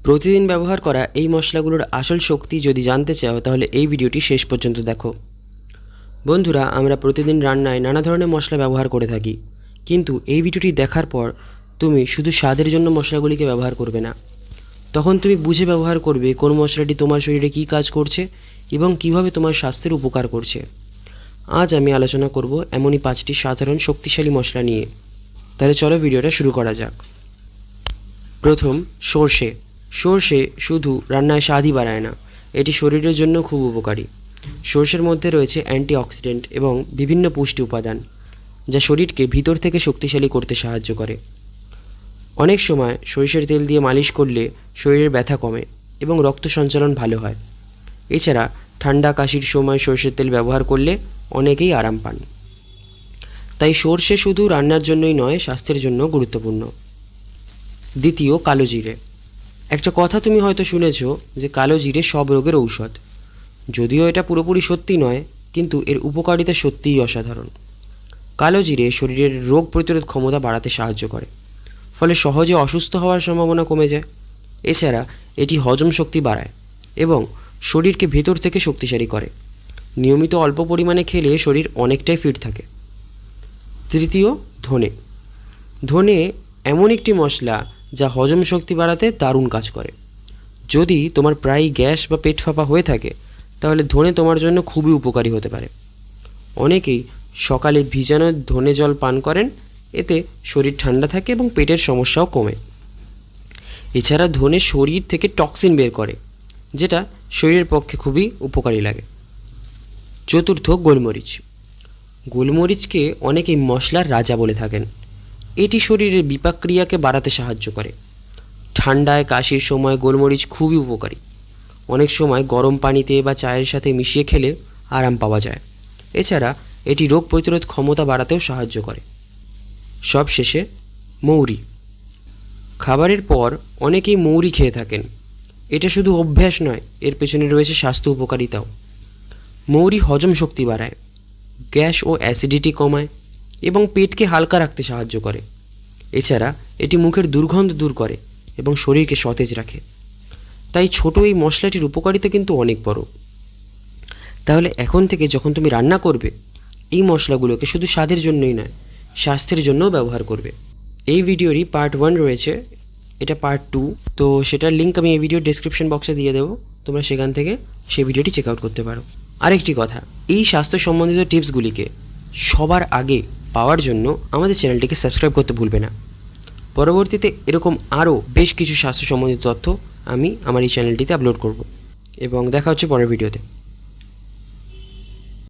প্রতিদিন ব্যবহার করা এই মশলাগুলোর আসল শক্তি যদি জানতে চাও তাহলে এই ভিডিওটি শেষ পর্যন্ত দেখো। বন্ধুরা, আমরা প্রতিদিন রান্নায় নানা ধরনের মশলা ব্যবহার করে থাকি, কিন্তু এই ভিডিওটি দেখার পর তুমি শুধু স্বাদের জন্য মশলাগুলিকে ব্যবহার করবে না, তখন তুমি বুঝে ব্যবহার করবে কোন মশলাটি তোমার শরীরে কী কাজ করছে এবং কিভাবে তোমার স্বাস্থ্যের উপকার করছে। আজ আমি আলোচনা করব এমনই 5টি সাধারণ শক্তিশালী মশলা নিয়ে। তাহলে চলো ভিডিওটা শুরু করা যাক। প্রথম, সর্ষে। সর্ষে শুধু রান্নায় স্বাদই বাড়ায় না, এটি শরীরের জন্য খুব উপকারী। সর্ষের মধ্যে রয়েছে অ্যান্টিঅক্সিডেন্ট এবং বিভিন্ন পুষ্টি উপাদান, যা শরীরকে ভিতর থেকে শক্তিশালী করতে সাহায্য করে। অনেক সময় সরিষার তেল দিয়ে মালিশ করলে শরীরের ব্যথা কমে এবং রক্ত সঞ্চালন ভালো হয়। এছাড়া ঠান্ডা কাশির সময় সরষের তেল ব্যবহার করলে অনেকেই আরাম পান। তাই সর্ষে শুধু রান্নার জন্যই নয়, স্বাস্থ্যের জন্য গুরুত্বপূর্ণ। দ্বিতীয়, কালো জিরে। একটা কথা তুমি হয়তো শুনেছ যে কালো জিরে সব রোগের ঔষধ। যদিও এটা পুরোপুরি সত্যি নয়, কিন্তু এর উপকারিতা সত্যিই অসাধারণ। কালো জিরে শরীরের রোগ প্রতিরোধ ক্ষমতা বাড়াতে সাহায্য করে, ফলে সহজে অসুস্থ হওয়ার সম্ভাবনা কমে যায়। এছাড়া এটি হজম শক্তি বাড়ায় এবং শরীরকে ভেতর থেকে শক্তিশালী করে। নিয়মিত অল্প পরিমাণে খেলে শরীর অনেকটাই ফিট থাকে। তৃতীয়, ধনে। ধনে এমন একটি মশলা যা হজম শক্তি বাড়াতে দারুণ কাজ করে। যদি তোমার প্রায়ই গ্যাস বা পেট ফাঁপা হয়ে থাকে, তাহলে ধনে তোমার জন্য খুবই উপকারী হতে পারে। অনেকেই সকালে ভিজানো ধনে জল পান করেন, এতে শরীর ঠান্ডা থাকে এবং পেটের সমস্যাও কমে। এছাড়া ধনে শরীর থেকে টক্সিন বের করে, যেটা শরীরের পক্ষে খুবই উপকারী লাগে। চতুর্থ, গোলমরিচ। গোলমরিচকে অনেকেই মশলার রাজা বলে থাকেন। এটি শরীরের বিপাক ক্রিয়াকে বাড়াতে সাহায্য করে। ঠান্ডায় কাশির সময় গোলমরিচ খুবই উপকারী। অনেক সময় গরম পানিতে বা চায়ের সাথে মিশিয়ে খেলে আরাম পাওয়া যায়। এছাড়া এটি রোগ প্রতিরোধ ক্ষমতা বাড়াতেও সাহায্য করে। সবশেষে, মৌরি। খাবারের পর অনেকেই মৌরি খেয়ে থাকেন। এটা শুধু অভ্যাস নয়, এর পেছনে রয়েছে স্বাস্থ্য উপকারিতাও। মৌরি হজম শক্তি বাড়ায়, গ্যাস ও অ্যাসিডিটি কমায় এবং পেটকে হালকা রাখতে সাহায্য করে। এছাড়া এটি মুখের দুর্গন্ধ দূর করে এবং শরীরকে সতেজ রাখে। তাই ছোট এই মশলাটির উপকারিতা কিন্তু অনেক বড়। তাহলে এখন থেকে যখন তুমি রান্না করবে, এই মশলাগুলোকে শুধু স্বাদের জন্যই নয়, স্বাস্থ্যের জন্যও ব্যবহার করবে। এই ভিডিওরই পার্ট 1 রয়েছে, এটা পার্ট 2, তো সেটার লিঙ্ক আমি এই ভিডিওর ডেসক্রিপশন বক্সে দিয়ে দেবো। তোমরা সেখান থেকে সেই ভিডিওটি চেক আউট করতে পারো। আরেকটি কথা, এই স্বাস্থ্য সম্বন্ধিত টিপসগুলিকে সবার আগে পাওয়ার জন্য আমাদের চ্যানেলটিকে সাবস্ক্রাইব করতে ভুলবে না। পরবর্তীতে এরকম আরও বেশ কিছু স্বাস্থ্য সম্বন্ধিত তথ্য আমি আমার এই চ্যানেলটিতে আপলোড করব, এবং দেখা হচ্ছে পরের ভিডিওতে।